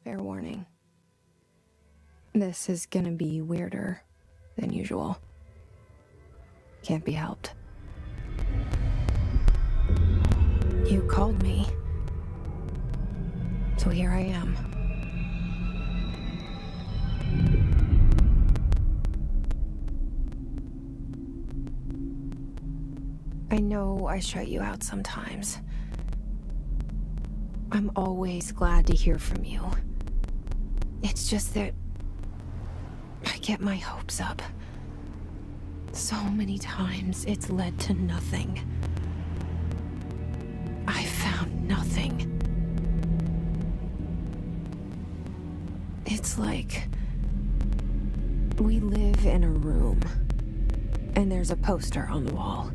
Fair warning. This is gonna be weirder than usual. Can't be helped. You called me. So here I am. I know I shut you out sometimes. I'm always glad to hear from you. It's just that I get my hopes up. So many times it's led to nothing. I found nothing. It's like we live in a room and there's a poster on the wall.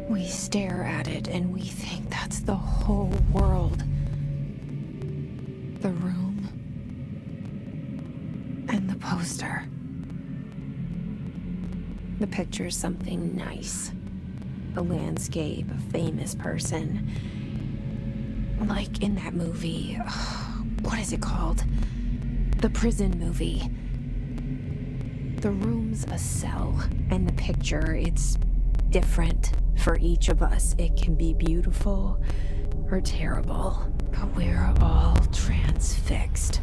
We stare at it and we think that's the whole world. The room and the poster. The picture's something nice. A landscape, a famous person. Like in that movie, what is it called? The prison movie. The room's a cell, and the picture, it's different for each of us. It can be beautiful or terrible, but we're all transfixed.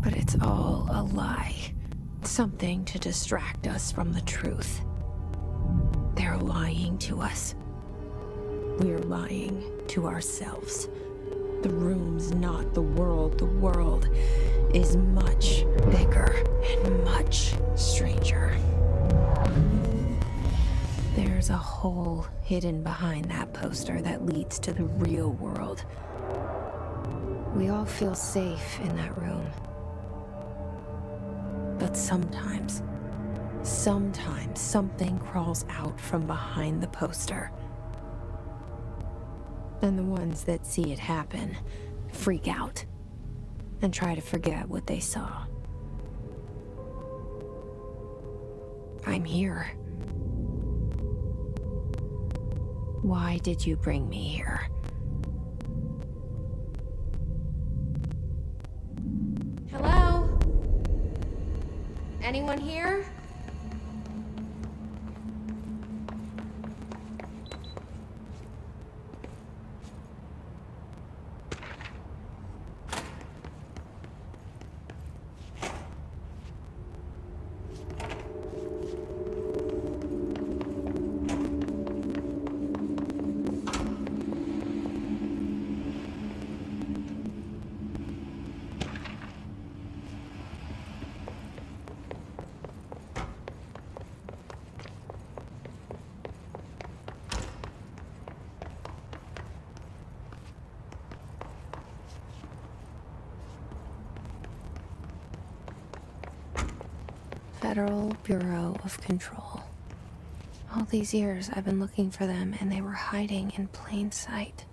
But it's all a lie. Something to distract us from the truth. They're lying to us. We're lying to ourselves. The room's not the world. The world is much bigger and much stranger. There's a hole hidden behind that poster that leads to the real world. We all feel safe in that room. But sometimes something crawls out from behind the poster. And the ones that see it happen freak out and try to forget what they saw. I'm here. Why did you bring me here? Hello? Anyone here? Federal Bureau of Control. All these years I've been looking for them and they were hiding in plain sight.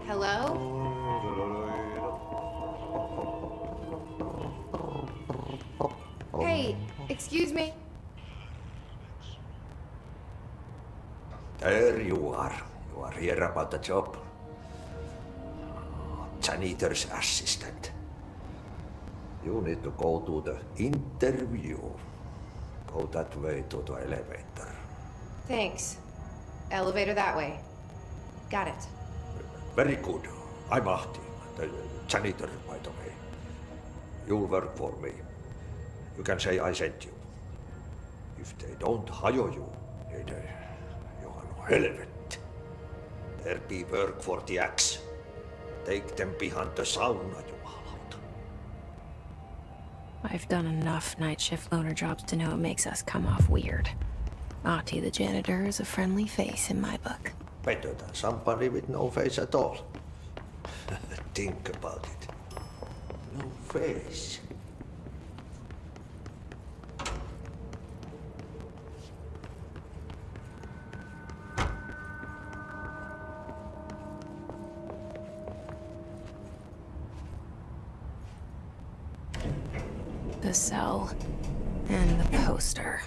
Hello? Hey, excuse me? There you are. You are here about the job. Janitor's assistant. You need to go to the interview. Go that way to the elevator. Thanks. Elevator that way. Got it. Very good. I'm Ahti, the janitor, by the way. You'll work for me. You can say I sent you. If they don't hire you, niin Johan helvet. There be work for the axe. Take them behind the sauna, jumalauta. I've done enough night shift loner jobs to know it makes us come off weird. Ahti the janitor is a friendly face in my book. Better than somebody with no face at all. Think about it. No face. The cell and the poster.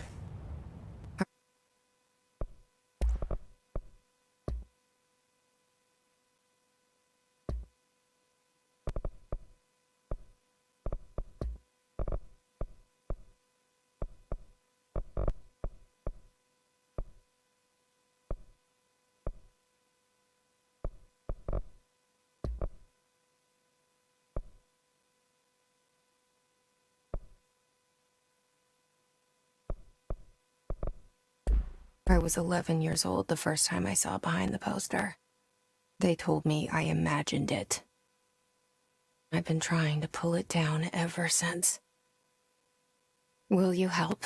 I was 11 years old the first time I saw behind the poster. They told me I imagined it. I've been trying to pull it down ever since. Will you help?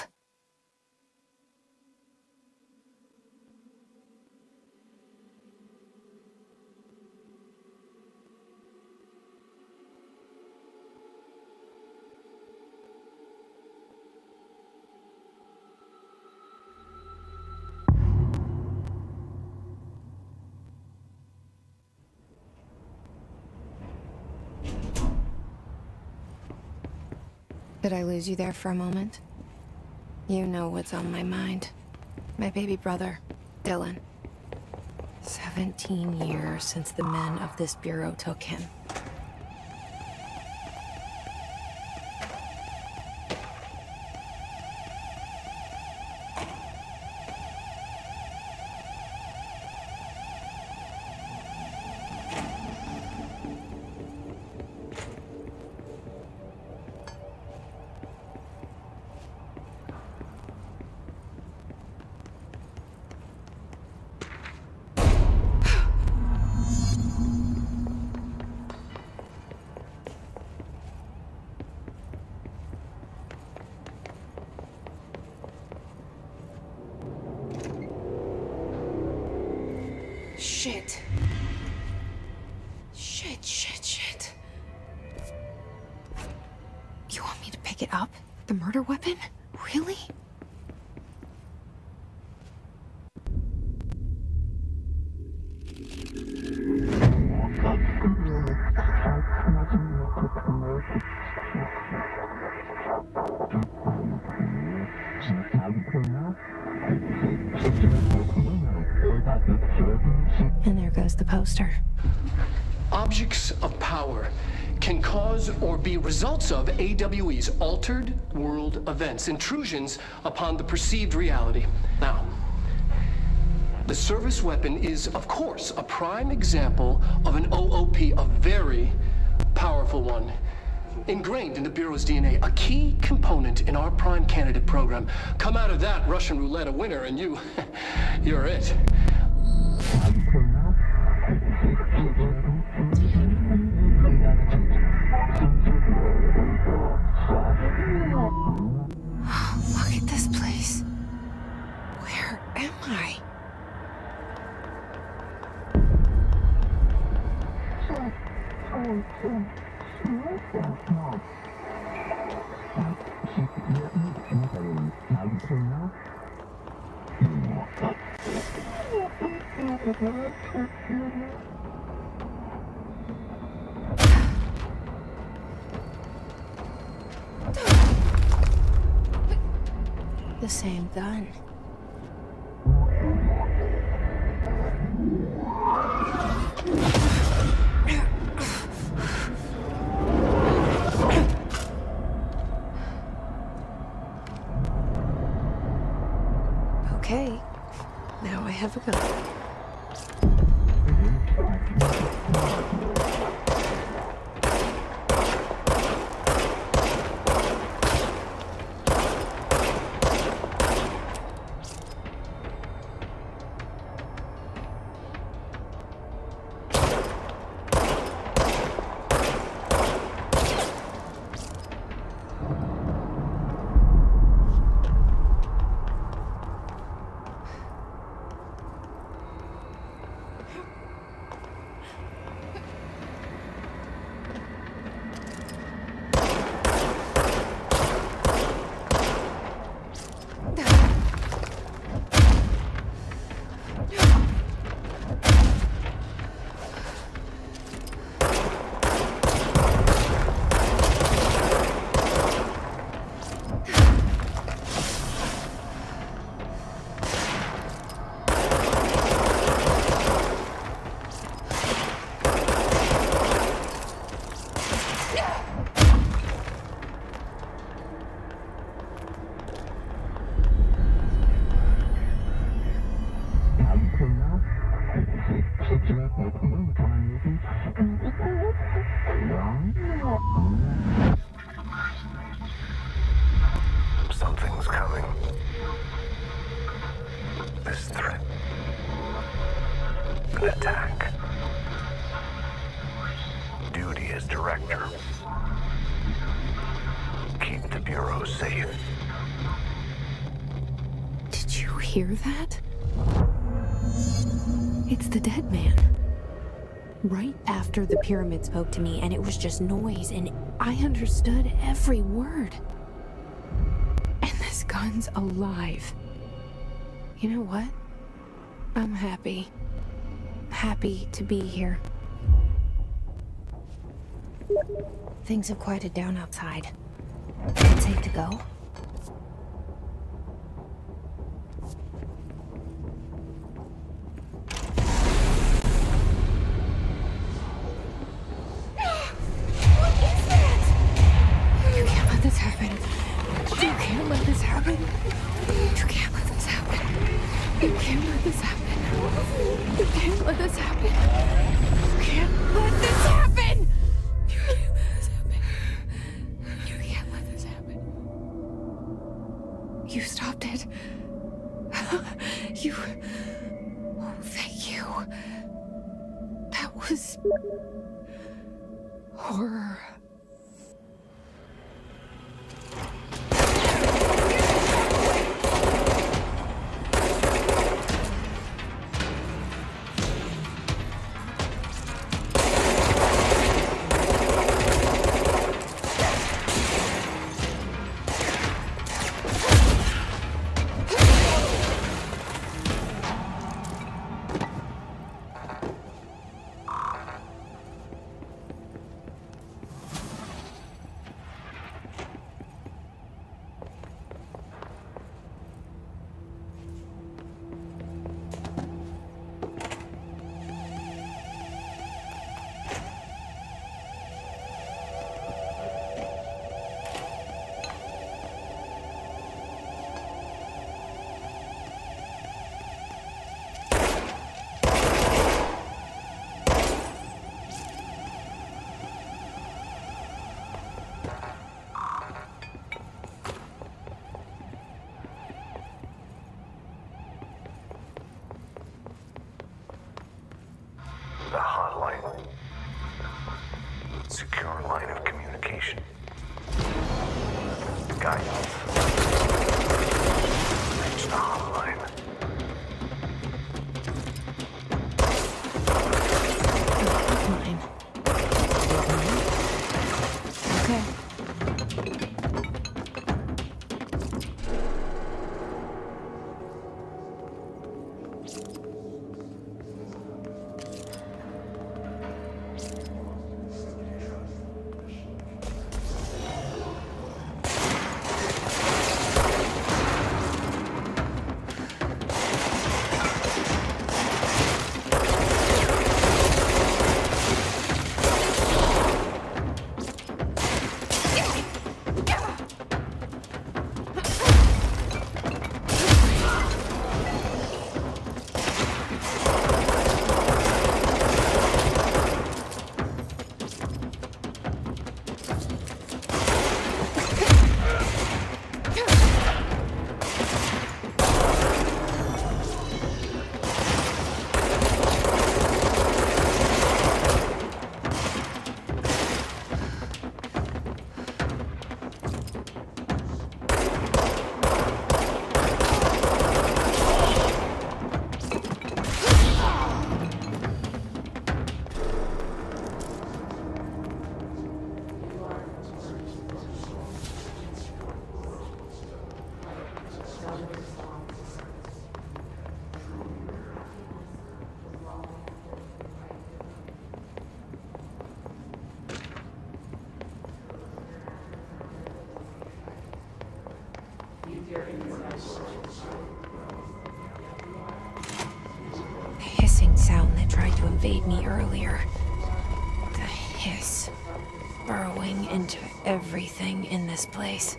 Did I lose you there for a moment? You know what's on my mind. My baby brother, Dylan. 17 years since the men of this bureau took him. Shit. Shit. You want me to pick it up? The murder weapon? Really? And there goes the poster. Objects of power can cause or be results of AWE's altered world events, intrusions upon the perceived reality. Now, the service weapon is, of course, a prime example of an OOP, a very powerful one. Ingrained in the Bureau's DNA, a key component in our prime candidate program. Come out of that Russian roulette a winner and you're it. Look at this place. Where am I? The same gun. Okay, now I have a gun. Commander. Keep the Bureau safe. Did you hear that? It's the dead man. Right after the pyramid spoke to me, and it was just noise, and I understood every word. And this gun's alive. You know what? I'm happy. Happy to be here. Things have quieted down outside. It's safe to go. You stopped it. You... Oh, thank you. That was... horror. The hotline. Secure line of communication. Guidance. Reach the hotline. Mine. Okay. The hissing sound that tried to invade me earlier. The hiss burrowing into everything in this place.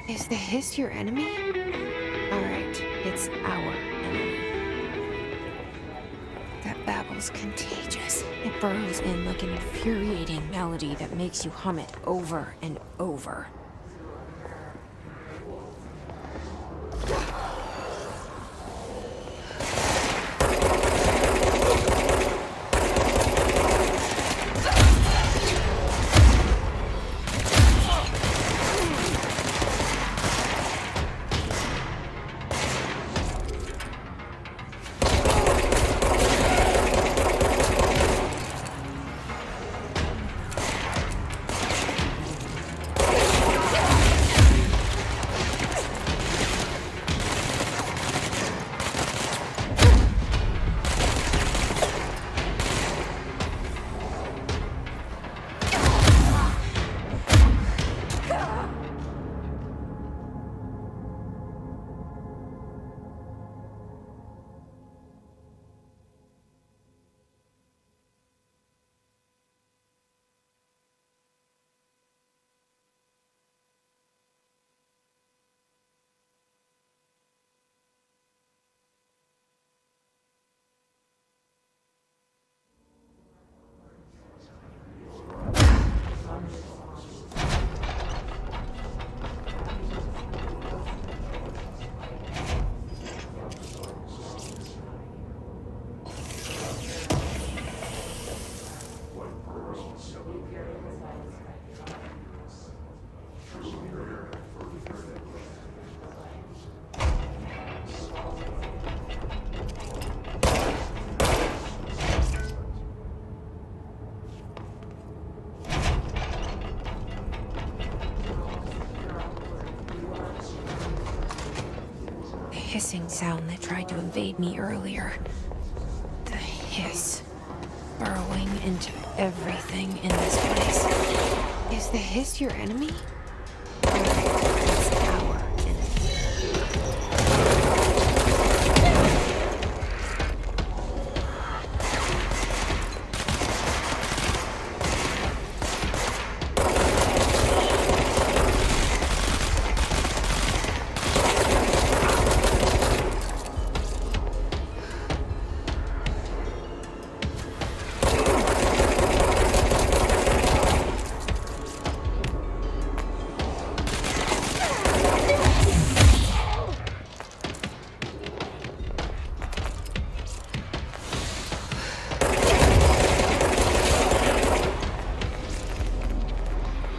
Is the hiss your enemy? Alright, it's our enemy. That babble's contagious. It burrows in like an infuriating melody that makes you hum it over and over. hissing sound that tried to invade me earlier. The hiss. Burrowing into everything in this place. Is the hiss your enemy? Or it's our enemy?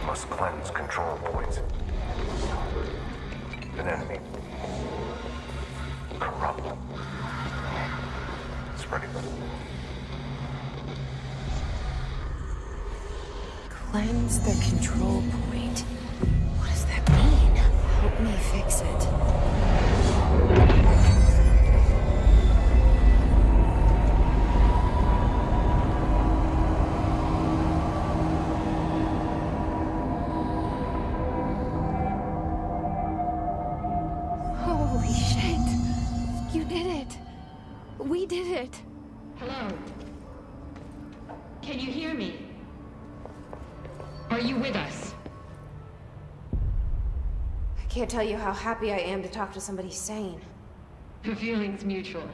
Must cleanse control points. An enemy. Corrupt. Spreading. Cleanse the control point. What does that mean? Help me fix it. Holy shit. You did it. We did it. Hello? Can you hear me? Are you with us? I can't tell you how happy I am to talk to somebody sane. The feeling's mutual.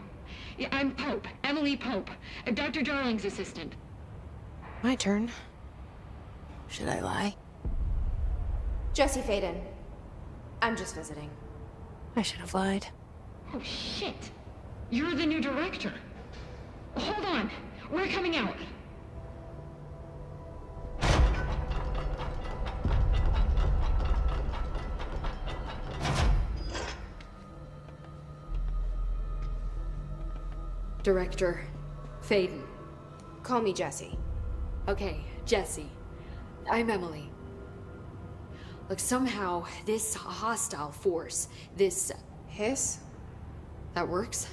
Yeah, I'm Pope, Emily Pope, Dr. Darling's assistant. My turn. Should I lie? Jesse Faden. I'm just visiting. I should have lied. Oh, shit. You're the new director. Hold on. We're coming out. Director Faden. Call me Jesse. Okay, Jesse. I'm Emily. Look, somehow this hostile force, this... Hiss? that works?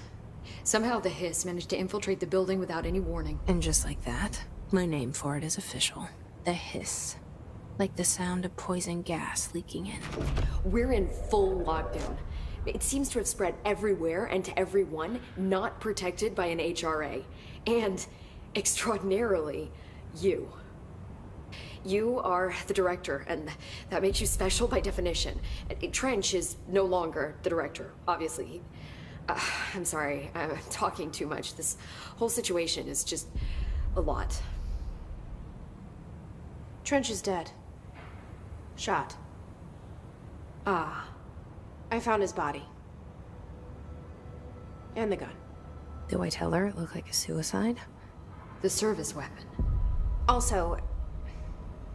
Somehow the hiss managed to infiltrate the building without any warning. And just like that, my name for it is official. The hiss. Like the sound of poison gas leaking in. We're in full lockdown. It seems to have spread everywhere and to everyone not protected by an HRA. And, extraordinarily, you. You are the director, and that makes you special by definition. Trench is no longer the director, obviously. I'm sorry, I'm talking too much. This whole situation is just a lot. Trench is dead. Shot. Ah. I found his body. And the gun. Do I tell her it looked like a suicide? The service weapon. Also,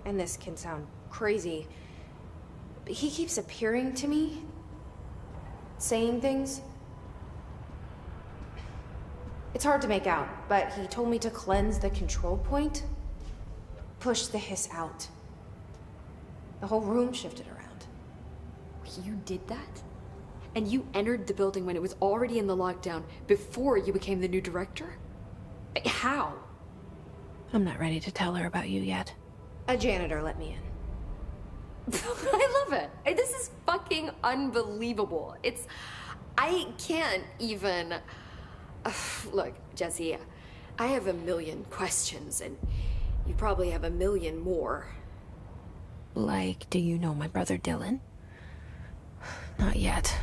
and this can sound crazy, but he keeps appearing to me, saying things. It's hard to make out, but he told me to cleanse the control point, push the hiss out. The whole room shifted around. You did that? And you entered the building when it was already in the lockdown before you became the new director? How? I'm not ready to tell her about you yet. A janitor let me in. I love it. This is fucking unbelievable. I can't even... Look, Jesse, I have a million questions, and you probably have a million more. Like, do you know my brother Dylan? Not yet.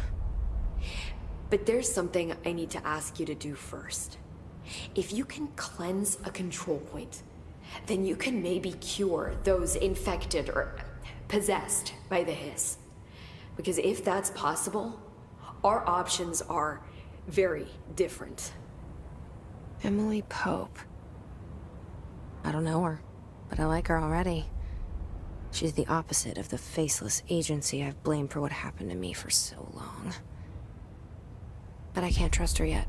But there's something I need to ask you to do first. If you can cleanse a control point, then you can maybe cure those infected or possessed by the hiss. Because if that's possible, our options are very different. Emily Pope. I don't know her, but I like her already. She's the opposite of the faceless agency I've blamed for what happened to me for so long. But I can't trust her yet.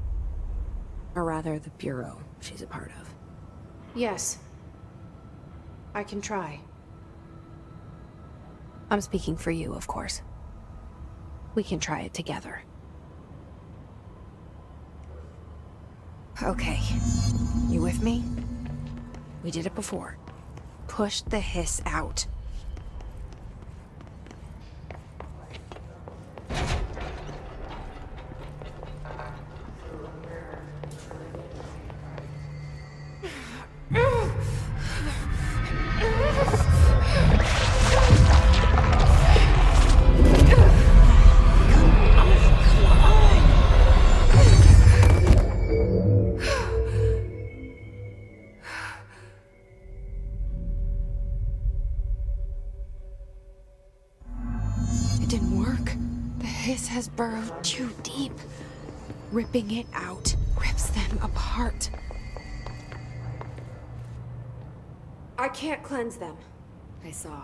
Or rather, the bureau she's a part of. Yes. I can try. I'm speaking for you, of course. We can try it together. Okay. You with me? We did it before. Push the hiss out. It didn't work. The hiss has burrowed too deep. Ripping it out rips them apart. I can't cleanse them. I saw.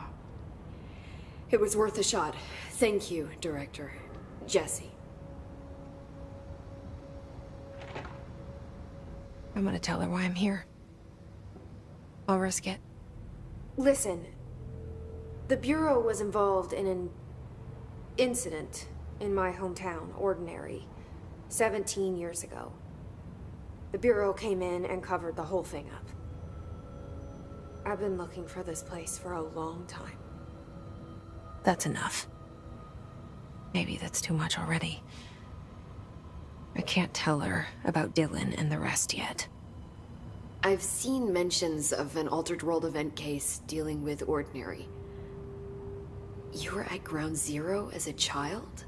It was worth a shot. Thank you, Director. Jesse. I'm gonna tell her why I'm here. I'll risk it. Listen, the Bureau was involved in an incident in my hometown, Ordinary, 17 years ago. The Bureau came in and covered the whole thing up. I've been looking for this place for a long time. That's enough. Maybe that's too much already. I can't tell her about Dylan and the rest yet. I've seen mentions of an Altered World event case dealing with Ordinary. You were at Ground Zero as a child?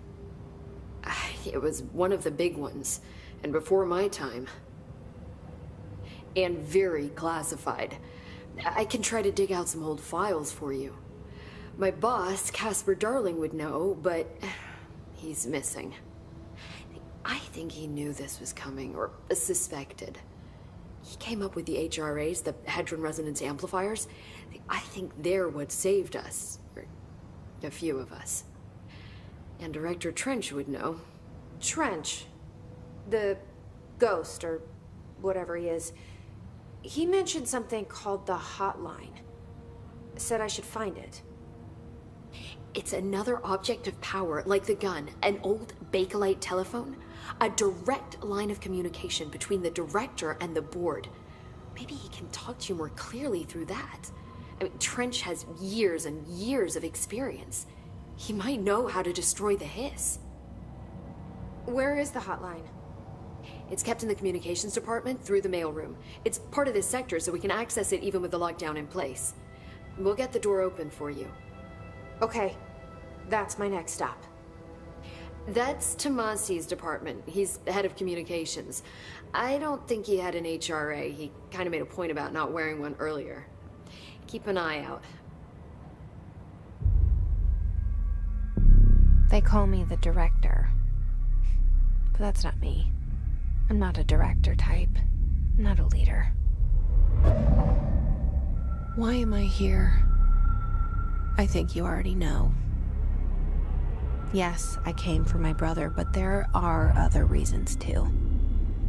It was one of the big ones, and before my time. And very classified. I can try to dig out some old files for you. My boss, Casper Darling, would know, but he's missing. I think he knew this was coming, or suspected. He came up with the HRAs, the Hadron Resonance Amplifiers. I think they're what saved us. Or a few of us. And Director Trench would know. Trench, the ghost, or whatever he is, he mentioned something called the hotline. Said I should find it. It's another object of power, like the gun, an old Bakelite telephone. A direct line of communication between the director and the board. Maybe he can talk to you more clearly through that. I mean, Trench has years and years of experience. He might know how to destroy the hiss. Where is the hotline? It's kept in the communications department through the mailroom. It's part of this sector, so we can access it even with the lockdown in place. We'll get the door open for you. Okay, that's my next stop. That's Tomasi's department. He's head of communications. I don't think he had an HRA. He kind of made a point about not wearing one earlier. Keep an eye out. They call me the director. But that's not me. I'm not a director type. I'm not a leader. Why am I here? I think you already know. Yes, I came for my brother, but there are other reasons too.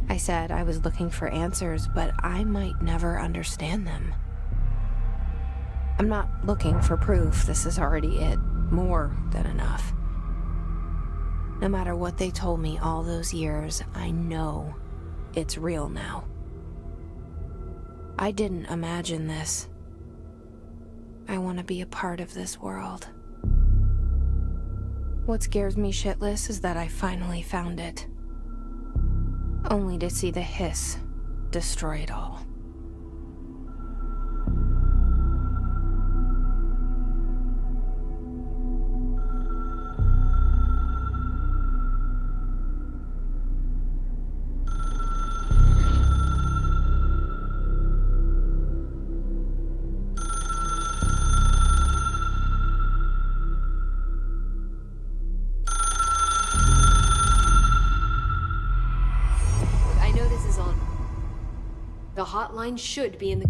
I said I was looking for answers, but I might never understand them. I'm not looking for proof. This is already it. More than enough. No matter what they told me all those years, I know it's real now. I didn't imagine this. I want to be a part of this world. What scares me shitless is that I finally found it. Only to see the hiss destroy it all. The hotline should be in the...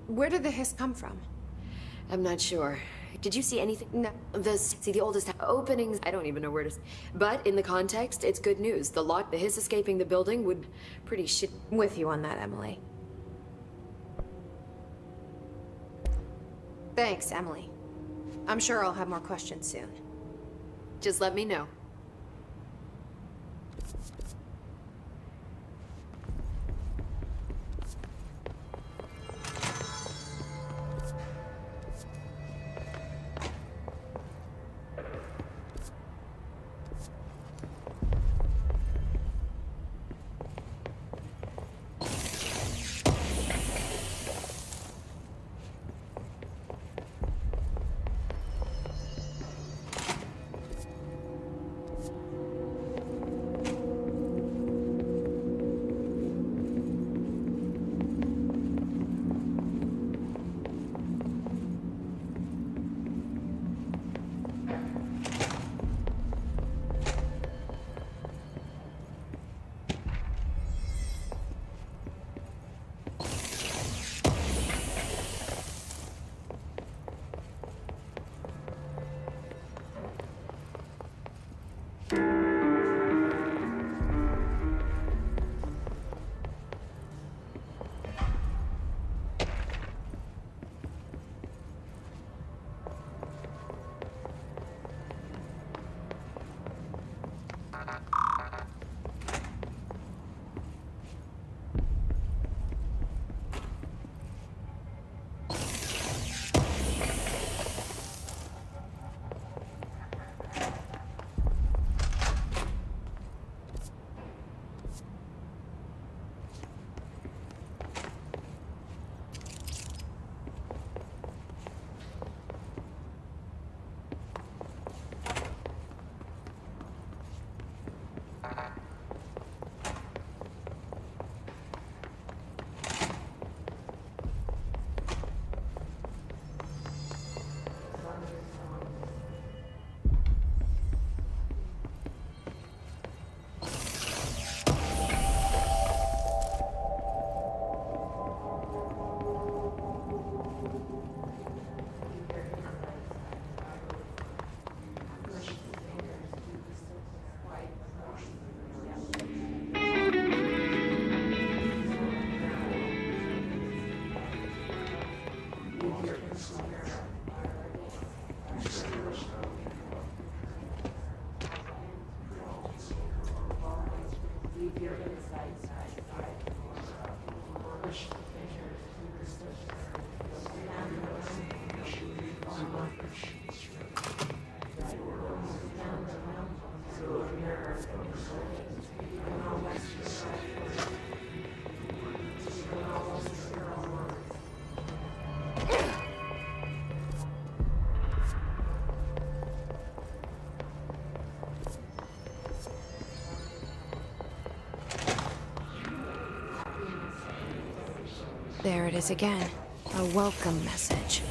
Where did the hiss come from? I'm not sure. Did you see anything? No. See the oldest openings? I don't even know where to... But in the context, it's good news. The hiss escaping the building would pretty shit... With you on that, Emily. Thanks, Emily. I'm sure I'll have more questions soon. Just let me know. There it is again. A welcome message.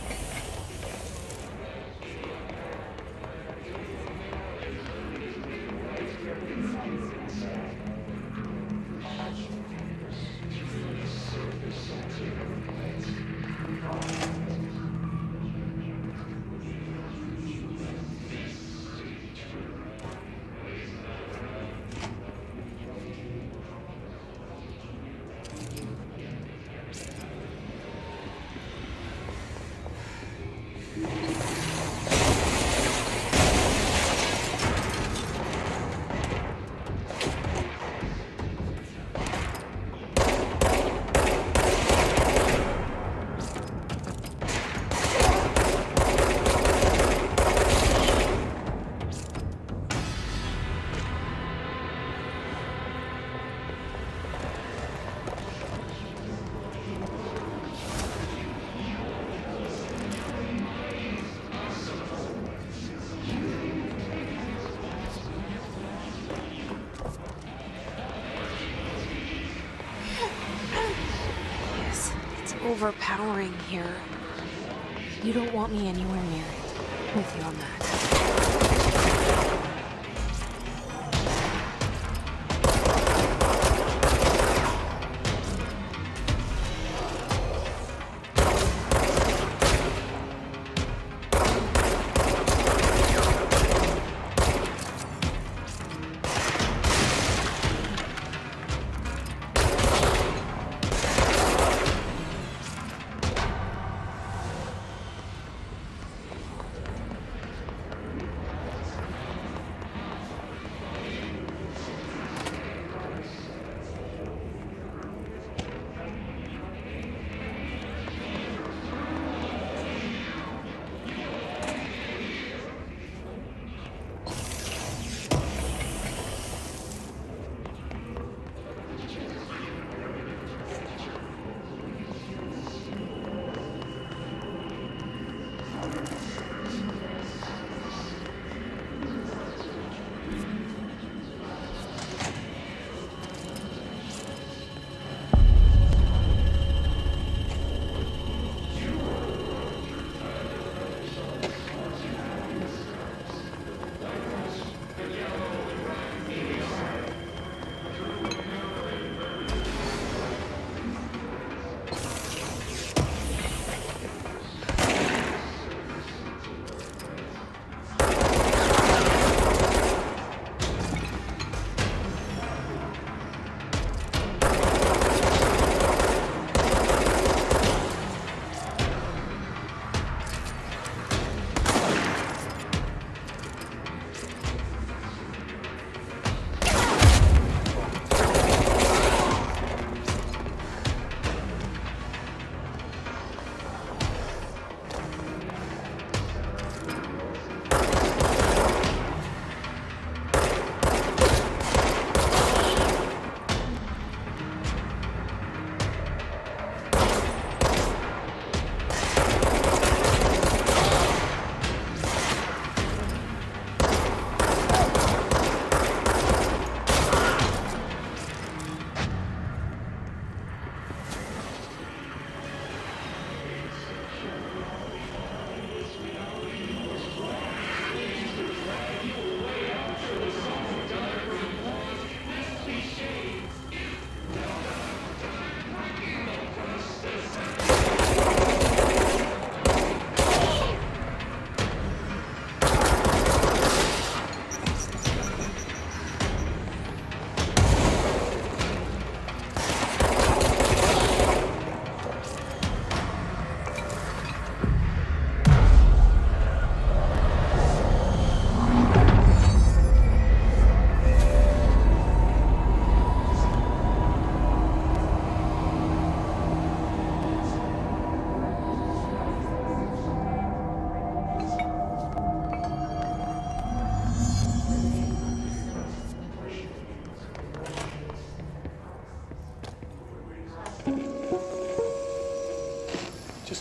Overpowering here. You don't want me anywhere near it. With you on that.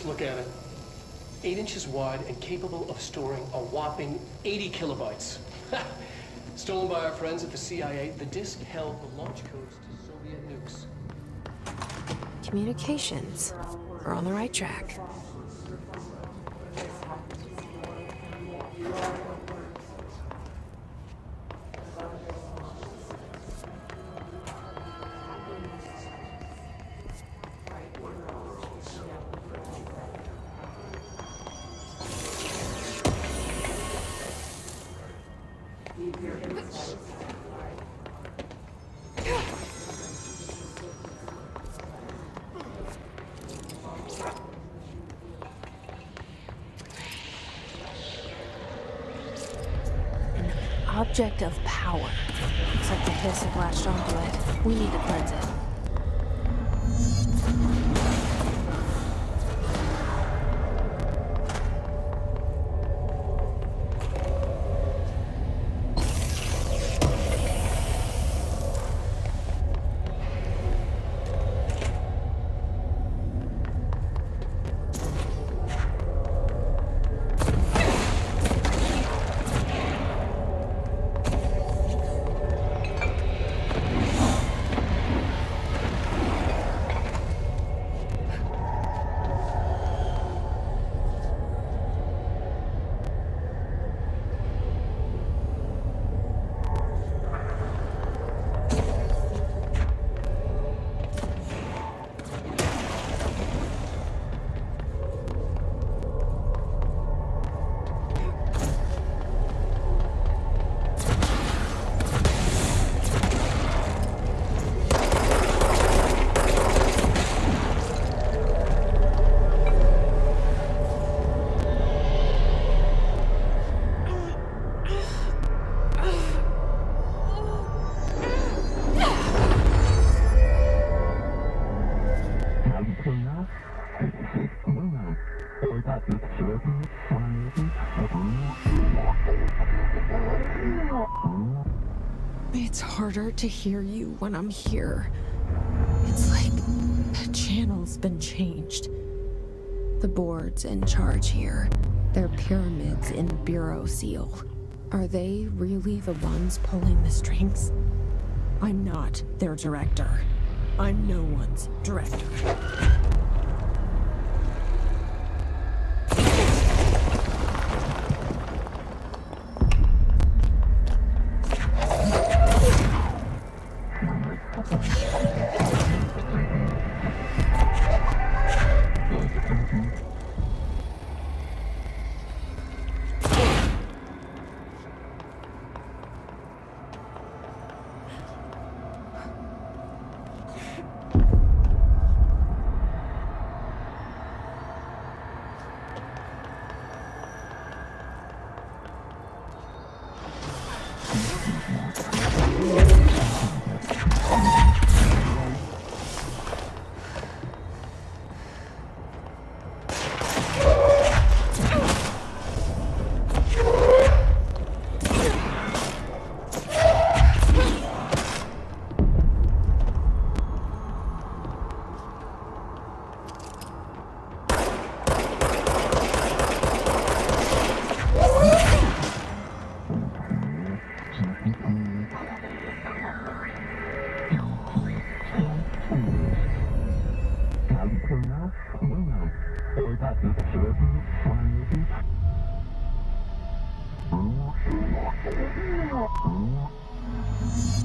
Just look at it. 8 inches wide and capable of storing a whopping 80 kilobytes. Stolen by our friends at the CIA, the disk held the launch codes to Soviet nukes. Communications. We're on the right track. Object of power. Looks like the hiss have latched onto it. We need to cleanse it. It's harder to hear you when I'm here. It's like the channel's been changed. The board's in charge here. They're pyramids in Bureau seal. Are they really the ones pulling the strings? I'm not their director. I'm no one's director.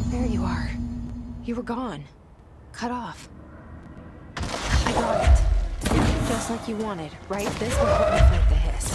There you are. You were gone. Cut off. I got it. Just like you wanted, right? This will help me fight the hiss.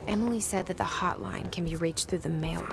Emily said that the hotline can be reached through the mailroom.